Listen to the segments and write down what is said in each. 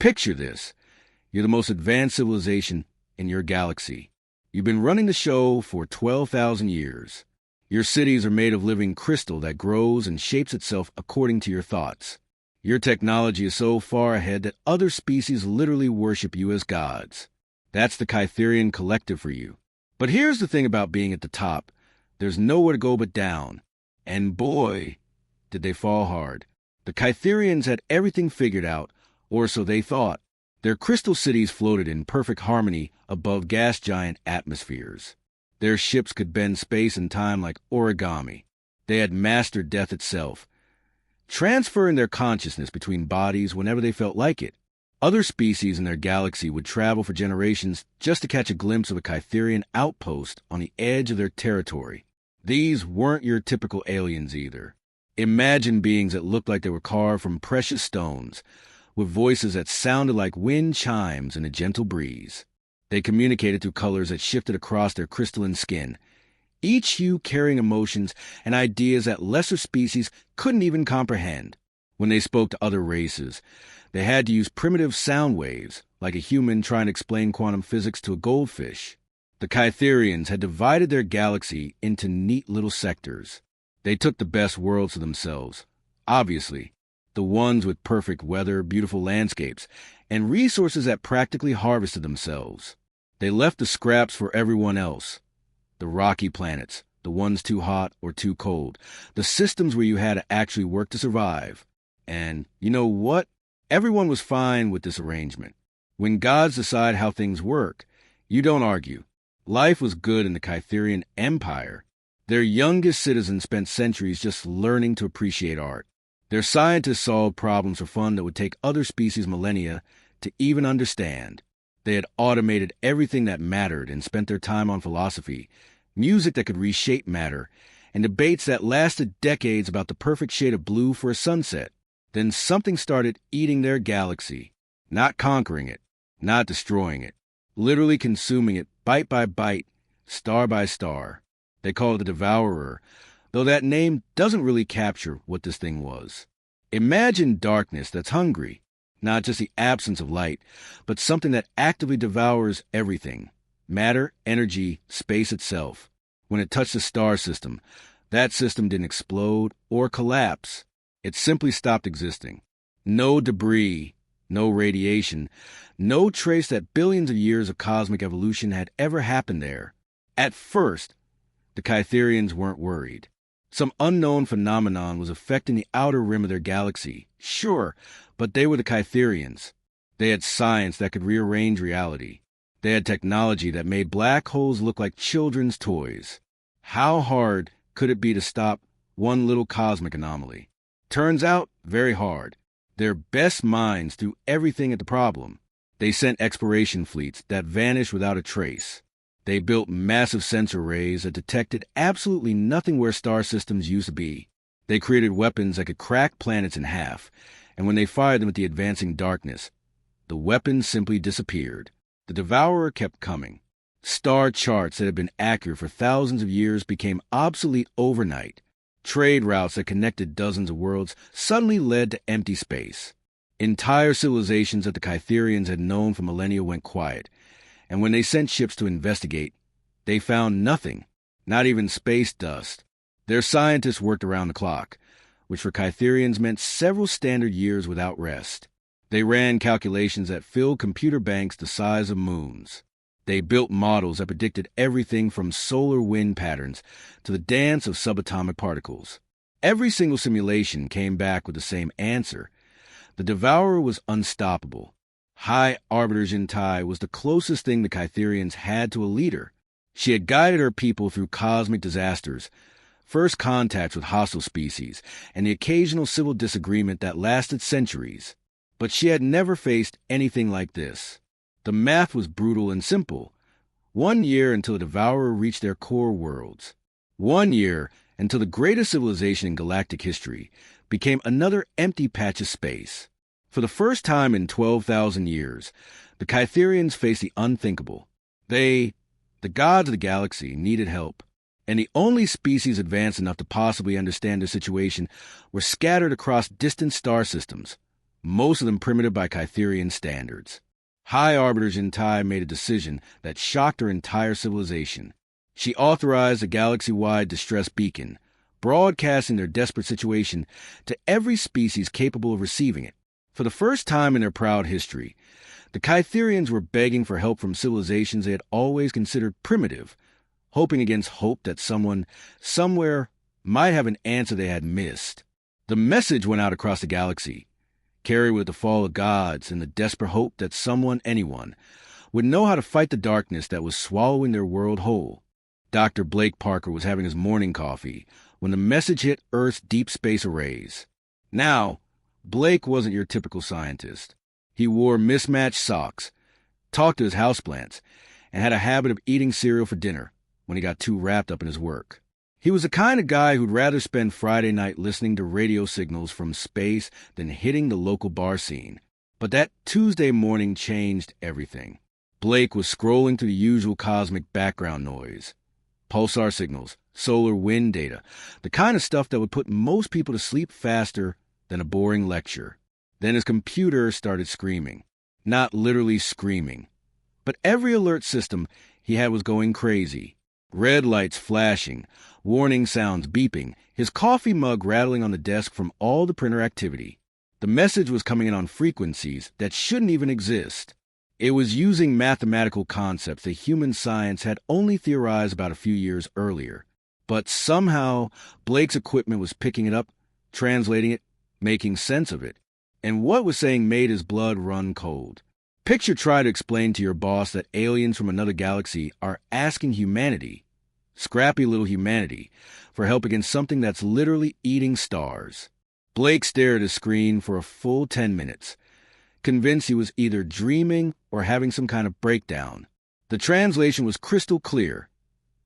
Picture this. You're the most advanced civilization in your galaxy. You've been running the show for 12,000 years. Your cities are made of living crystal that grows and shapes itself according to your thoughts. Your technology is so far ahead that other species literally worship you as gods. That's the Kytherian collective for you. But here's the thing about being at the top. There's nowhere to go but down. And boy, did they fall hard. The Kytherians had everything figured out, or so they thought. Their crystal cities floated in perfect harmony above gas giant atmospheres. Their ships could bend space and time like origami. They had mastered death itself, transferring their consciousness between bodies whenever they felt like it. Other species in their galaxy would travel for generations just to catch a glimpse of a Kytherian outpost on the edge of their territory. These weren't your typical aliens either. Imagine beings that looked like they were carved from precious stones, with voices that sounded like wind chimes in a gentle breeze. They communicated through colors that shifted across their crystalline skin, each hue carrying emotions and ideas that lesser species couldn't even comprehend. When they spoke to other races, they had to use primitive sound waves, like a human trying to explain quantum physics to a goldfish. The Kytherians had divided their galaxy into neat little sectors. They took the best worlds to themselves, obviously, the ones with perfect weather, beautiful landscapes, and resources that practically harvested themselves. They left the scraps for everyone else. The rocky planets, the ones too hot or too cold, the systems where you had to actually work to survive. And you know what? Everyone was fine with this arrangement. When gods decide how things work, you don't argue. Life was good in the Kytherian Empire. Their youngest citizens spent centuries just learning to appreciate art. Their scientists solved problems for fun that would take other species millennia to even understand. They had automated everything that mattered and spent their time on philosophy, music that could reshape matter, and debates that lasted decades about the perfect shade of blue for a sunset. Then something started eating their galaxy, not conquering it, not destroying it, literally consuming it bite by bite, star by star. They call it the Devourer, though that name doesn't really capture what this thing was. Imagine darkness that's hungry, not just the absence of light, but something that actively devours everything. Matter, energy, space itself. When it touched the star system, that system didn't explode or collapse. It simply stopped existing. No debris, no radiation, no trace that billions of years of cosmic evolution had ever happened there. At first, the Kytherians weren't worried. Some unknown phenomenon was affecting the outer rim of their galaxy. Sure, but they were the Kytherians. They had science that could rearrange reality. They had technology that made black holes look like children's toys. How hard could it be to stop one little cosmic anomaly? Turns out, very hard. Their best minds threw everything at the problem. They sent exploration fleets that vanished without a trace. They built massive sensor arrays that detected absolutely nothing where star systems used to be. They created weapons that could crack planets in half, and when they fired them at the advancing darkness, the weapons simply disappeared. The Devourer kept coming. Star charts that had been accurate for thousands of years became obsolete overnight. Trade routes that connected dozens of worlds suddenly led to empty space. Entire civilizations that the Kytherians had known for millennia went quiet, and when they sent ships to investigate, they found nothing, not even space dust. Their scientists worked around the clock, which for Kytherians meant several standard years without rest. They ran calculations that filled computer banks the size of moons. They built models that predicted everything from solar wind patterns to the dance of subatomic particles. Every single simulation came back with the same answer. The Devourer was unstoppable. High Arbiter Jintai was the closest thing the Kytherians had to a leader. She had guided her people through cosmic disasters, first contacts with hostile species, and the occasional civil disagreement that lasted centuries. But she had never faced anything like this. The math was brutal and simple. 1 year until the Devourer reached their core worlds. 1 year until the greatest civilization in galactic history became another empty patch of space. For the first time in 12,000 years, the Kytherians faced the unthinkable. They, the gods of the galaxy, needed help, and the only species advanced enough to possibly understand their situation were scattered across distant star systems, most of them primitive by Kytherian standards. High Arbiter Jintai made a decision that shocked her entire civilization. She authorized a galaxy-wide distress beacon, broadcasting their desperate situation to every species capable of receiving it. For the first time in their proud history, the Kytherians were begging for help from civilizations they had always considered primitive, hoping against hope that someone, somewhere, might have an answer they had missed. The message went out across the galaxy, carried with the fall of gods and the desperate hope that someone, anyone, would know how to fight the darkness that was swallowing their world whole. Dr. Blake Parker was having his morning coffee when the message hit Earth's deep space arrays. Now, Blake wasn't your typical scientist. He wore mismatched socks, talked to his houseplants, and had a habit of eating cereal for dinner when he got too wrapped up in his work. He was the kind of guy who'd rather spend Friday night listening to radio signals from space than hitting the local bar scene. But that Tuesday morning changed everything. Blake was scrolling through the usual cosmic background noise. Pulsar signals, solar wind data, the kind of stuff that would put most people to sleep faster than a boring lecture. Then his computer started screaming. Not literally screaming, but every alert system he had was going crazy. Red lights flashing, warning sounds beeping, his coffee mug rattling on the desk from all the printer activity. The message was coming in on frequencies that shouldn't even exist. It was using mathematical concepts that human science had only theorized about a few years earlier. But somehow, Blake's equipment was picking it up, translating it, making sense of it. And what it was saying made his blood run cold. Picture try to explain to your boss that aliens from another galaxy are asking humanity, scrappy little humanity, for help against something that's literally eating stars. Blake stared at his screen for a full 10 minutes, convinced he was either dreaming or having some kind of breakdown. The translation was crystal clear.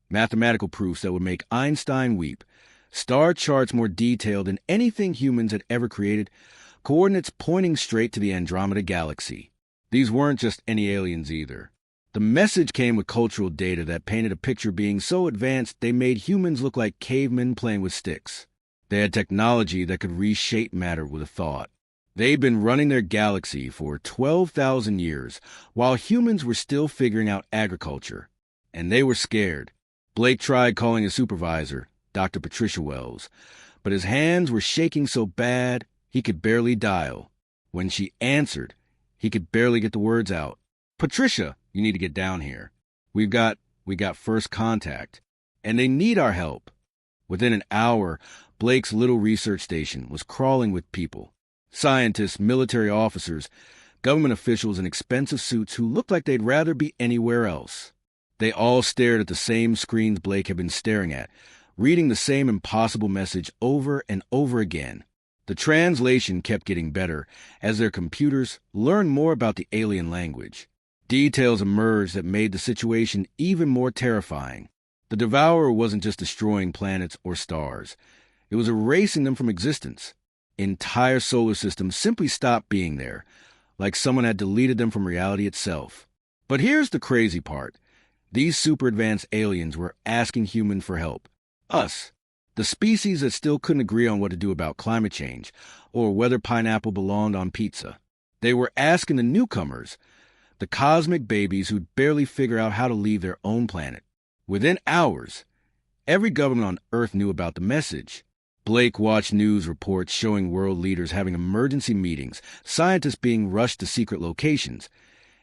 Mathematical proofs that would make Einstein weep, star charts more detailed than anything humans had ever created, coordinates pointing straight to the Andromeda Galaxy. These weren't just any aliens either. The message came with cultural data that painted a picture being so advanced they made humans look like cavemen playing with sticks. They had technology that could reshape matter with a thought. They'd been running their galaxy for 12,000 years, while humans were still figuring out agriculture. And they were scared. Blake tried calling his supervisor, Dr. Patricia Wells, but his hands were shaking so bad he could barely dial. When she answered, he could barely get the words out. "Patricia, you need to get down here. We got first contact, and they need our help." Within an hour, Blake's little research station was crawling with people. Scientists, military officers, government officials in expensive suits who looked like they'd rather be anywhere else. They all stared at the same screens Blake had been staring at, reading the same impossible message over and over again. The translation kept getting better as their computers learned more about the alien language. Details emerged that made the situation even more terrifying. The Devourer wasn't just destroying planets or stars. It was erasing them from existence. Entire solar systems simply stopped being there, like someone had deleted them from reality itself. But here's the crazy part. These super-advanced aliens were asking humans for help. Us. The species that still couldn't agree on what to do about climate change, or whether pineapple belonged on pizza. They were asking the newcomers, the cosmic babies who'd barely figure out how to leave their own planet. Within hours, every government on Earth knew about the message. Blake watched news reports showing world leaders having emergency meetings, scientists being rushed to secret locations,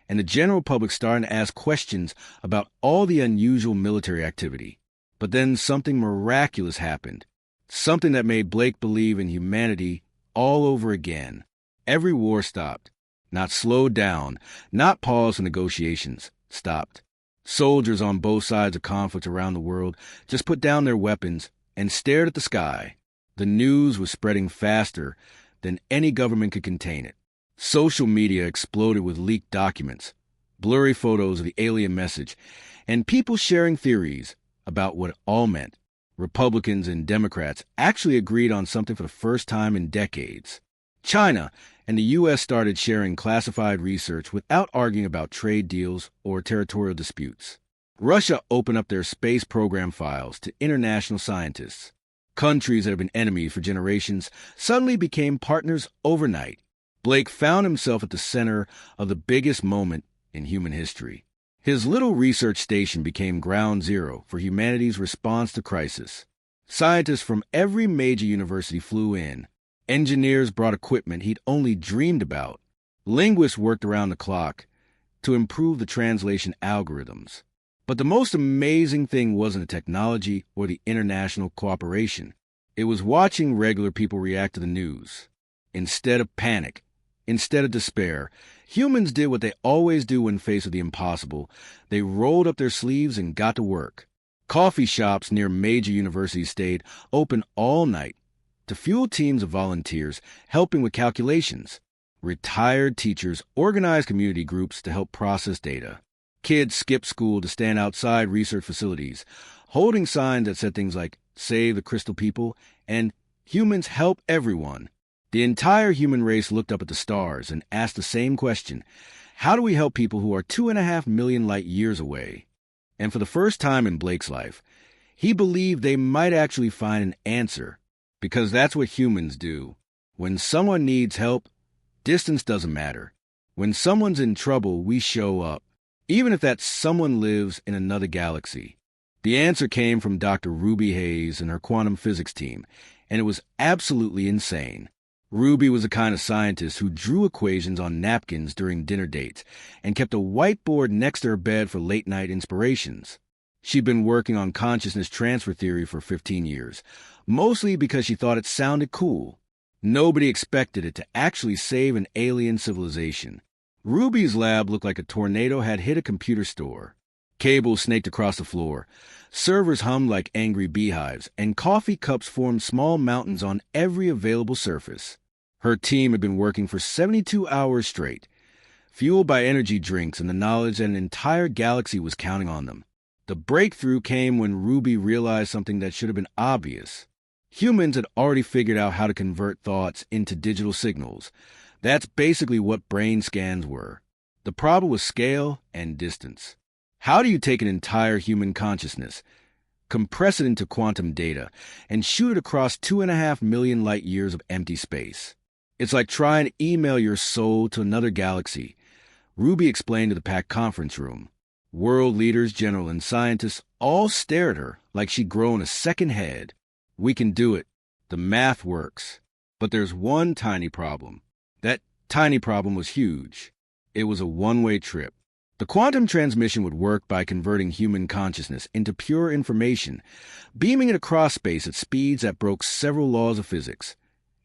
and the general public starting to ask questions about all the unusual military activity. But then something miraculous happened. Something that made Blake believe in humanity all over again. Every war stopped. Not slowed down, not paused for negotiations. Stopped. Soldiers on both sides of conflict around the world just put down their weapons and stared at the sky. The news was spreading faster than any government could contain it. Social media exploded with leaked documents, blurry photos of the alien message, and people sharing theories about what it all meant. Republicans and Democrats actually agreed on something for the first time in decades. China and the U.S. started sharing classified research without arguing about trade deals or territorial disputes. Russia opened up their space program files to international scientists. Countries that have been enemies for generations suddenly became partners overnight. Blake found himself at the center of the biggest moment in human history. His little research station became ground zero for humanity's response to crisis. Scientists from every major university flew in. Engineers brought equipment he'd only dreamed about. Linguists worked around the clock to improve the translation algorithms. But the most amazing thing wasn't the technology or the international cooperation. It was watching regular people react to the news. Instead of panic, instead of despair, humans did what they always do when faced with the impossible. They rolled up their sleeves and got to work. Coffee shops near major universities stayed open all night to fuel teams of volunteers helping with calculations. Retired teachers organized community groups to help process data. Kids skipped school to stand outside research facilities, holding signs that said things like, "Save the Crystal People," and "Humans help everyone." The entire human race looked up at the stars and asked the same question: how do we help people who are 2.5 million light years away? And for the first time in Blake's life, he believed they might actually find an answer, because that's what humans do. When someone needs help, distance doesn't matter. When someone's in trouble, we show up, even if that someone lives in another galaxy. The answer came from Dr. Ruby Hayes and her quantum physics team, and it was absolutely insane. Ruby was the kind of scientist who drew equations on napkins during dinner dates and kept a whiteboard next to her bed for late-night inspirations. She'd been working on consciousness transfer theory for 15 years, mostly because she thought it sounded cool. Nobody expected it to actually save an alien civilization. Ruby's lab looked like a tornado had hit a computer store. Cables snaked across the floor, servers hummed like angry beehives, and coffee cups formed small mountains on every available surface. Her team had been working for 72 hours straight, fueled by energy drinks and the knowledge that an entire galaxy was counting on them. The breakthrough came when Ruby realized something that should have been obvious. Humans had already figured out how to convert thoughts into digital signals. That's basically what brain scans were. The problem was scale and distance. How do you take an entire human consciousness, compress it into quantum data, and shoot it across 2.5 million light years of empty space? It's like trying to email your soul to another galaxy, Ruby explained to the packed conference room. World leaders, generals, and scientists all stared at her like she'd grown a second head. We can do it. The math works. But there's one tiny problem. That tiny problem was huge. It was a one-way trip. The quantum transmission would work by converting human consciousness into pure information, beaming it across space at speeds that broke several laws of physics,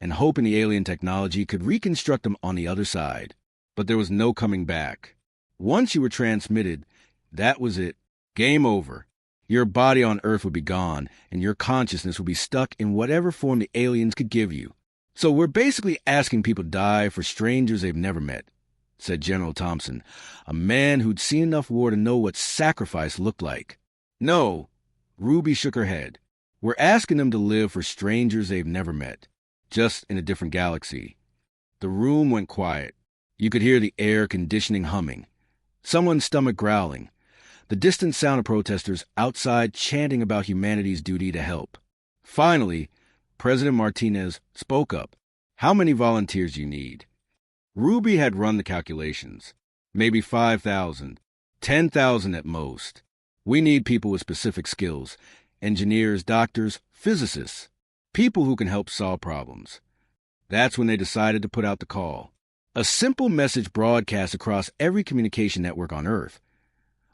and hoping the alien technology could reconstruct them on the other side. But there was no coming back. Once you were transmitted, that was it. Game over. Your body on Earth would be gone, and your consciousness would be stuck in whatever form the aliens could give you. So we're basically asking people to die for strangers they've never met, said General Thompson, a man who'd seen enough war to know what sacrifice looked like. No, Ruby shook her head. We're asking them to live for strangers they've never met, just in a different galaxy. The room went quiet. You could hear the air conditioning humming, someone's stomach growling, the distant sound of protesters outside chanting about humanity's duty to help. Finally, President Martinez spoke up. How many volunteers do you need? Ruby had run the calculations. Maybe 5,000, 10,000 at most. We need people with specific skills. Engineers, doctors, physicists. People who can help solve problems. That's when they decided to put out the call. A simple message broadcast across every communication network on Earth.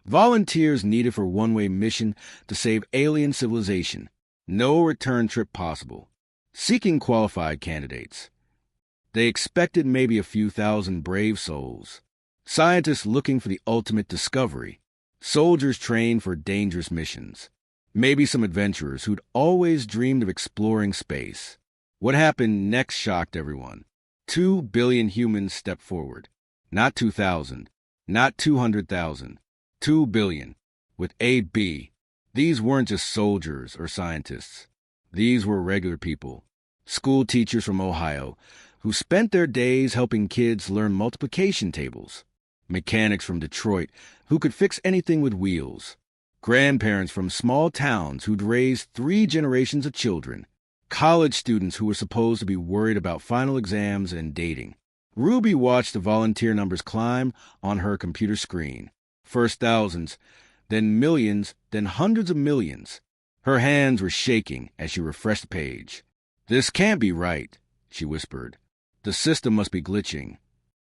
Volunteers needed for one-way mission to save alien civilization. No return trip possible. Seeking qualified candidates. They expected maybe a few thousand brave souls. Scientists looking for the ultimate discovery. Soldiers trained for dangerous missions. Maybe some adventurers who'd always dreamed of exploring space. What happened next shocked everyone. 2 billion humans stepped forward. Not 2,000. Not 200,000. 2 billion. With a B. These weren't just soldiers or scientists. These were regular people. School teachers from Ohio who spent their days helping kids learn multiplication tables. Mechanics from Detroit who could fix anything with wheels. Grandparents from small towns who'd raised 3 generations of children. College students who were supposed to be worried about final exams and dating. Ruby watched the volunteer numbers climb on her computer screen. First thousands, then millions, then hundreds of millions. Her hands were shaking as she refreshed the page. "This can't be right," she whispered. "The system must be glitching."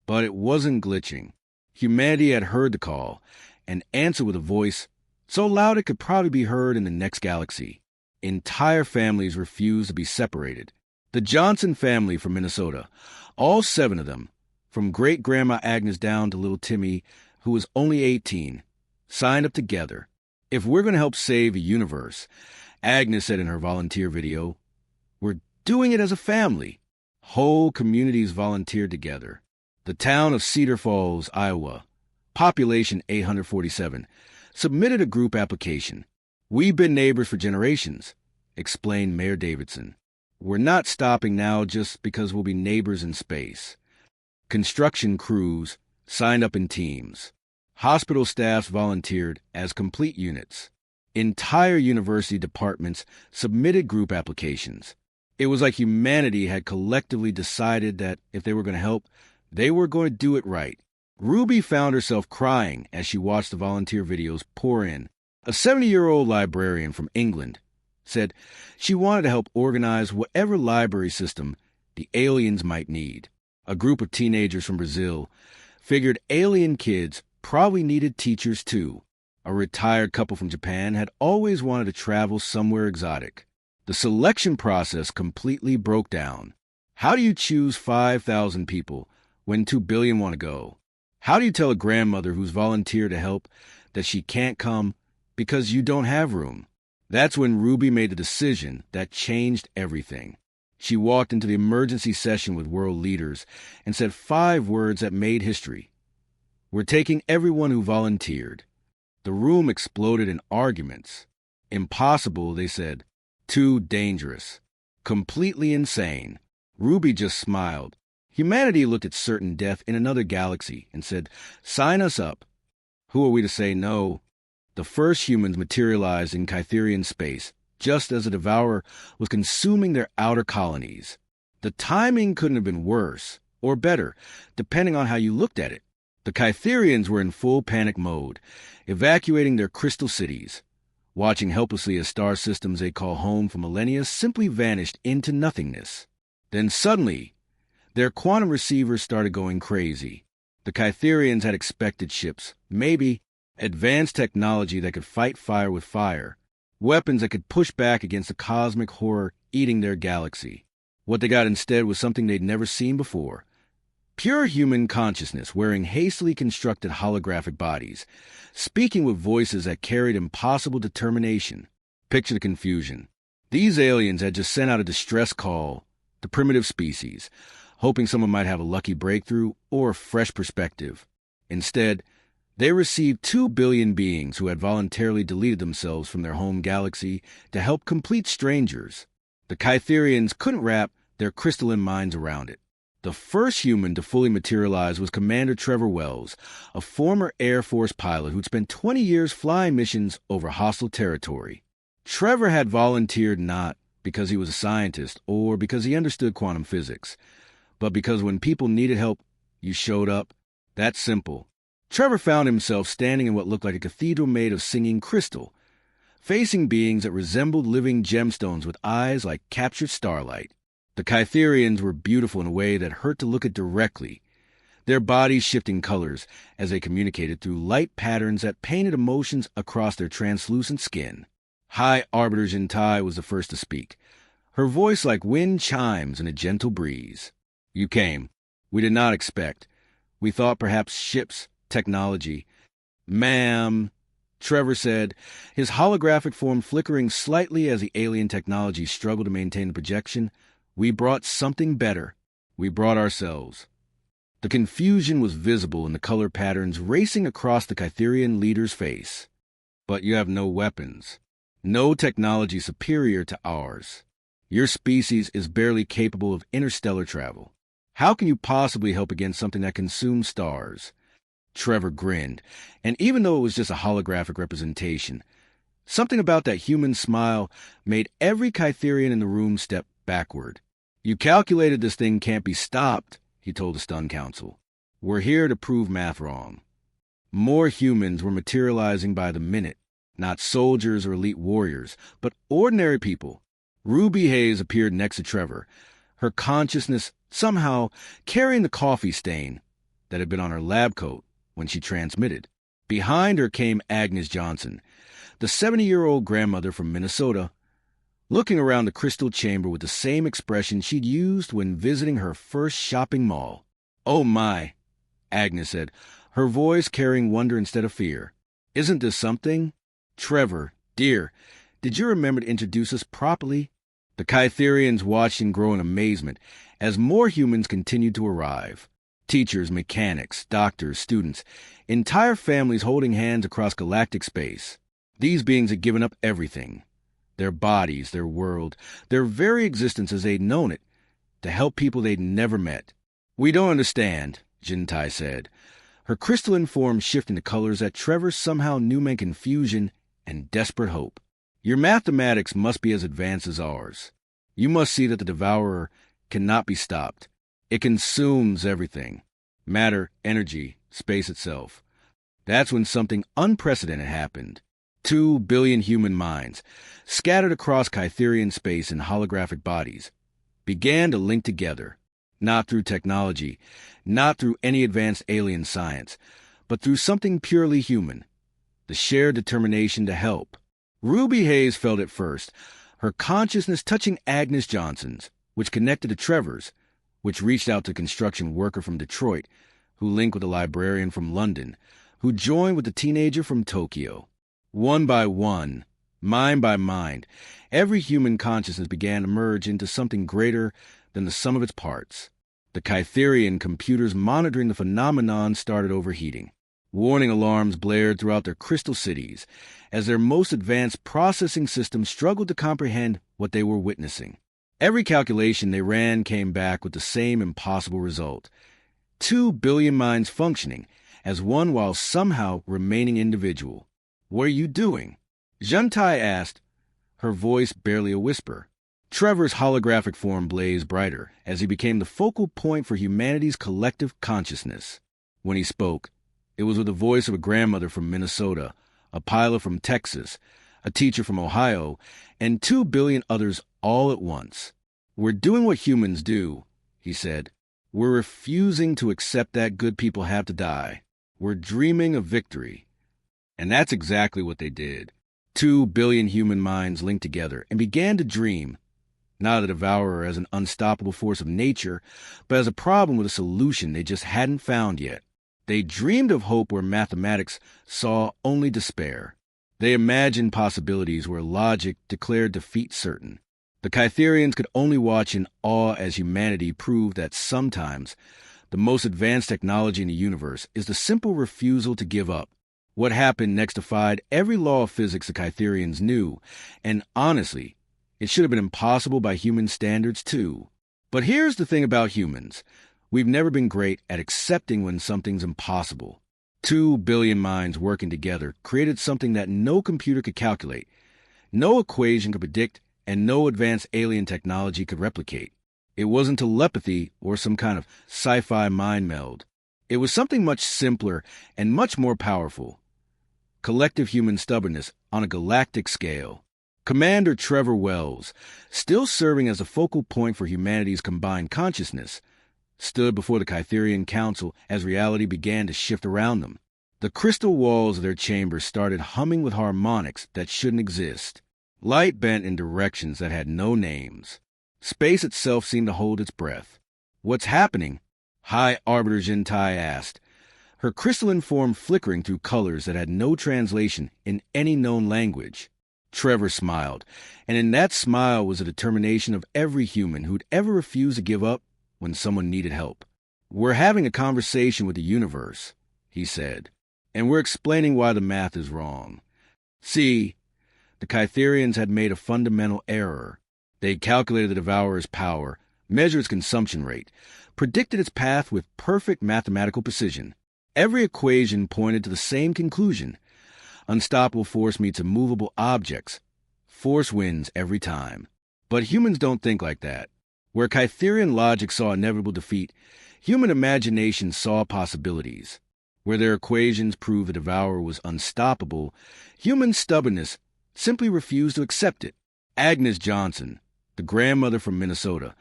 But it wasn't glitching. Humanity had heard the call and answered with a voice so loud it could probably be heard in the next galaxy. Entire families refused to be separated. The Johnson family from Minnesota, all 7 of them, from great-grandma Agnes down to little Timmy, who was only 18, signed up together. "If we're going to help save a universe," Agnes said in her volunteer video, "we're doing it as a family." Whole communities volunteered together. The town of Cedar Falls, Iowa, population 847, submitted a group application. "We've been neighbors for generations," explained Mayor Davidson. "We're not stopping now just because we'll be neighbors in space." Construction crews signed up in teams. Hospital staffs volunteered as complete units. Entire university departments submitted group applications. It was like humanity had collectively decided that if they were going to help, they were going to do it right. Ruby found herself crying as she watched the volunteer videos pour in. A 70-year-old librarian from England said she wanted to help organize whatever library system the aliens might need. A group of teenagers from Brazil figured alien kids probably needed teachers too. A retired couple from Japan had always wanted to travel somewhere exotic. The selection process completely broke down. How do you choose 5,000 people when 2 billion want to go? How do you tell a grandmother who's volunteered to help that she can't come because you don't have room? That's when Ruby made the decision that changed everything. She walked into the emergency session with world leaders and said 5 words that made history. "We're taking everyone who volunteered." The room exploded in arguments. "Impossible," they said. "Too dangerous." Completely insane. Ruby just smiled. Humanity looked at certain death in another galaxy and said, "Sign us up." Who are we to say no? The first humans materialized in Kytherian space, just as the Devourer was consuming their outer colonies. The timing couldn't have been worse, or better, depending on how you looked at it. The Kytherians were in full panic mode, evacuating their crystal cities, watching helplessly as star systems they call home for millennia simply vanished into nothingness. Then suddenly, their quantum receivers started going crazy. The Kytherians had expected ships, maybe advanced technology that could fight fire with fire, weapons that could push back against the cosmic horror eating their galaxy. What they got instead was something they'd never seen before. Pure human consciousness wearing hastily constructed holographic bodies, speaking with voices that carried impossible determination. Picture the confusion. These aliens had just sent out a distress call to primitive species, hoping someone might have a lucky breakthrough or a fresh perspective. Instead, they received 2 billion beings who had voluntarily deleted themselves from their home galaxy to help complete strangers. The Kytherians couldn't wrap their crystalline minds around it. The first human to fully materialize was Commander Trevor Wells, a former Air Force pilot who'd spent 20 years flying missions over hostile territory. Trevor had volunteered not because he was a scientist or because he understood quantum physics, but because when people needed help, you showed up. That's simple. Trevor found himself standing in what looked like a cathedral made of singing crystal, facing beings that resembled living gemstones with eyes like captured starlight. The Kytherians were beautiful in a way that hurt to look at directly, their bodies shifting colors as they communicated through light patterns that painted emotions across their translucent skin. High Arbiter Jintai was the first to speak, her voice like wind chimes in a gentle breeze. "You came. We did not expect. We thought perhaps ships, technology." "Ma'am," Trevor said, his holographic form flickering slightly as the alien technology struggled to maintain the projection, "we brought something better. We brought ourselves." The confusion was visible in the color patterns racing across the Kytherian leader's face. "But you have no weapons. No technology superior to ours. Your species is barely capable of interstellar travel. How can you possibly help against something that consumes stars?" Trevor grinned, and even though it was just a holographic representation, something about that human smile made every Kytherian in the room step backward. "You calculated this thing can't be stopped," he told the stunned council. "We're here to prove math wrong." More humans were materializing by the minute, not soldiers or elite warriors, but ordinary people. Ruby Hayes appeared next to Trevor, her consciousness somehow carrying the coffee stain that had been on her lab coat when she transmitted. Behind her came Agnes Johnson, the 70-year-old grandmother from Minnesota, looking around the crystal chamber with the same expression she'd used when visiting her first shopping mall. "Oh my," Agnes said, her voice carrying wonder instead of fear. "Isn't this something? Trevor, dear, did you remember to introduce us properly?" The Kytherians watched in growing amazement as more humans continued to arrive. Teachers, mechanics, doctors, students, entire families holding hands across galactic space. These beings had given up everything. Their bodies, their world, their very existence as they'd known it, to help people they'd never met. "We don't understand," Jintai said, her crystalline form shifting to colors that Trevor somehow knew meant confusion and desperate hope. "Your mathematics must be as advanced as ours. You must see that the Devourer cannot be stopped. It consumes everything. Matter, energy, space itself." That's when something unprecedented happened. 2 billion human minds, scattered across Kytherian space in holographic bodies, began to link together, not through technology, not through any advanced alien science, but through something purely human, the shared determination to help. Ruby Hayes felt it first, her consciousness touching Agnes Johnson's, which connected to Trevor's, which reached out to a construction worker from Detroit, who linked with a librarian from London, who joined with the teenager from Tokyo. One by one, mind by mind, every human consciousness began to merge into something greater than the sum of its parts. The Kytherian computers monitoring the phenomenon started overheating. Warning alarms blared throughout their crystal cities as their most advanced processing systems struggled to comprehend what they were witnessing. Every calculation they ran came back with the same impossible result. 2 billion minds functioning as one while somehow remaining individual. "What are you doing?" Jintai asked, her voice barely a whisper. Trevor's holographic form blazed brighter as he became the focal point for humanity's collective consciousness. When he spoke, it was with the voice of a grandmother from Minnesota, a pilot from Texas, a teacher from Ohio, and 2 billion others all at once. "We're doing what humans do," he said. "We're refusing to accept that good people have to die. We're dreaming of victory." And that's exactly what they did. 2 billion human minds linked together and began to dream, not of the Devourer as an unstoppable force of nature, but as a problem with a solution they just hadn't found yet. They dreamed of hope where mathematics saw only despair. They imagined possibilities where logic declared defeat certain. The Kytherians could only watch in awe as humanity proved that sometimes the most advanced technology in the universe is the simple refusal to give up. What happened next defied every law of physics the Kytherians knew, and honestly, it should have been impossible by human standards too. But here's the thing about humans. We've never been great at accepting when something's impossible. 2 billion minds working together created something that no computer could calculate, no equation could predict, and no advanced alien technology could replicate. It wasn't telepathy or some kind of sci-fi mind meld. It was something much simpler and much more powerful. Collective human stubbornness on a galactic scale. Commander Trevor Wells, still serving as the focal point for humanity's combined consciousness, stood before the Kytherian Council as reality began to shift around them. The crystal walls of their chambers started humming with harmonics that shouldn't exist. Light bent in directions that had no names. Space itself seemed to hold its breath. "What's happening?" High Arbiter Jintai asked, her crystalline form flickering through colors that had no translation in any known language. Trevor smiled, and in that smile was the determination of every human who'd ever refused to give up when someone needed help. "We're having a conversation with the universe," he said, "and we're explaining why the math is wrong. See, the Kytherians had made a fundamental error. They calculated the Devourer's power, measured its consumption rate, predicted its path with perfect mathematical precision. Every equation pointed to the same conclusion. Unstoppable force meets immovable objects. Force wins every time. But humans don't think like that. Where Kytherian logic saw inevitable defeat, Human imagination saw possibilities. Where their equations proved the devourer was unstoppable, human stubbornness simply refused to accept it. Agnes Johnson, the grandmother from Minnesota,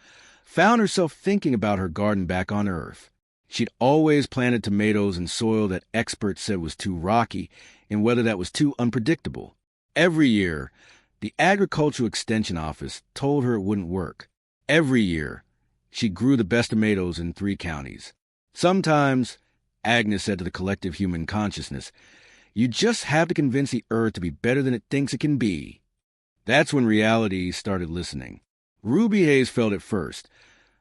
found herself thinking about her garden back on Earth. She'd always planted tomatoes in soil that experts said was too rocky and weather that was too unpredictable. Every year, the Agricultural Extension Office told her it wouldn't work. Every year, she grew the best tomatoes in 3 counties. Sometimes, Agnes said to the collective human consciousness, you just have to convince the Earth to be better than it thinks it can be. That's when reality started listening. Ruby Hayes felt it first,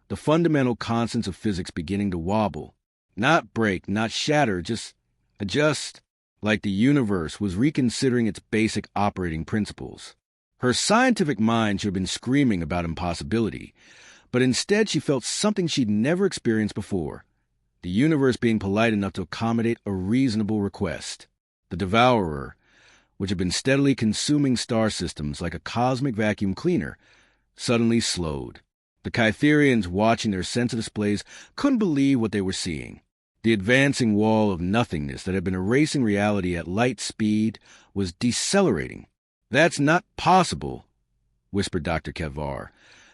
the fundamental constants of physics beginning to wobble. Not break, not shatter, just adjust, like the universe was reconsidering its basic operating principles. Her scientific mind should have been screaming about impossibility, but instead she felt something she'd never experienced before, the universe being polite enough to accommodate a reasonable request. The devourer, which had been steadily consuming star systems like a cosmic vacuum cleaner, suddenly slowed. The Kytherians watching their sensor displays couldn't believe what they were seeing. The advancing wall of nothingness that had been erasing reality at light speed was decelerating. That's not possible, whispered Dr. Kevar,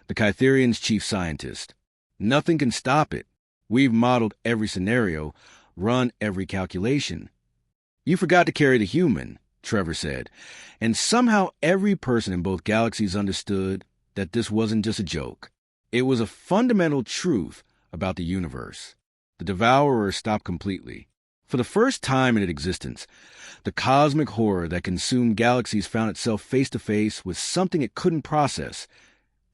the Kytherians' chief scientist. Nothing can stop it. We've modeled every scenario, run every calculation. You forgot to carry the human, Trevor said, and somehow every person in both galaxies understood that this wasn't just a joke. It was a fundamental truth about the universe. The devourer stopped completely. For the first time in its existence, the cosmic horror that consumed galaxies found itself face to face with something it couldn't process.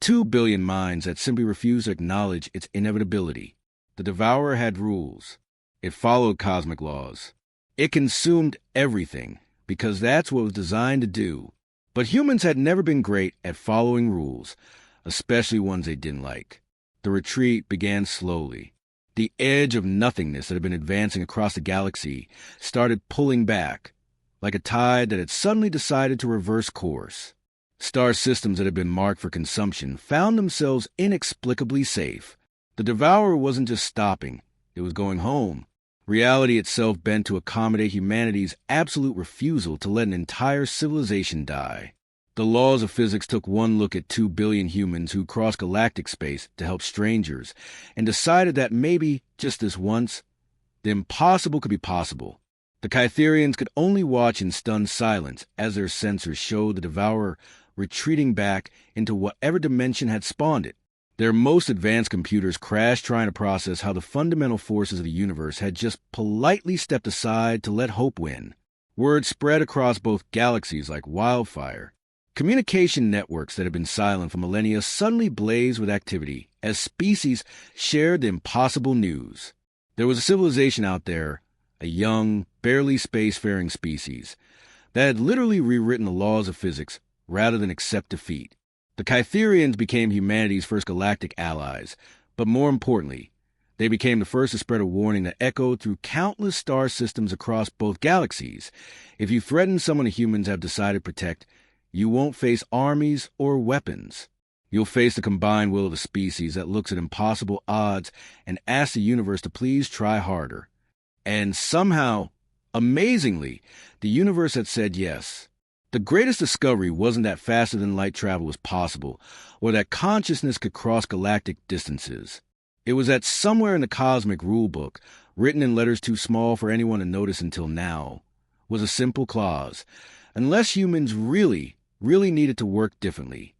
2 billion minds that simply refused to acknowledge its inevitability. The devourer had rules. It followed cosmic laws. It consumed everything, because that's what it was designed to do. But humans had never been great at following rules, especially ones they didn't like. The retreat began slowly. The edge of nothingness that had been advancing across the galaxy started pulling back, like a tide that had suddenly decided to reverse course. Star systems that had been marked for consumption found themselves inexplicably safe. The devourer wasn't just stopping, it was going home. Reality itself bent to accommodate humanity's absolute refusal to let an entire civilization die. The laws of physics took one look at 2 billion humans who crossed galactic space to help strangers and decided that maybe, just this once, the impossible could be possible. The Kytherians could only watch in stunned silence as their sensors showed the devourer retreating back into whatever dimension had spawned it. Their most advanced computers crashed trying to process how the fundamental forces of the universe had just politely stepped aside to let hope win. Word spread across both galaxies like wildfire. Communication networks that had been silent for millennia suddenly blazed with activity as species shared the impossible news. There was a civilization out there, a young, barely spacefaring species, that had literally rewritten the laws of physics rather than accept defeat. The Kytherians became humanity's first galactic allies, but more importantly, they became the first to spread a warning that echoed through countless star systems across both galaxies. If you threaten someone the humans have decided to protect, you won't face armies or weapons. You'll face the combined will of a species that looks at impossible odds and asks the universe to please try harder. And somehow, amazingly, the universe had said yes. The greatest discovery wasn't that faster-than-light travel was possible, or that consciousness could cross galactic distances. It was that somewhere in the cosmic rulebook, written in letters too small for anyone to notice until now, was a simple clause. Unless humans really needed to work differently,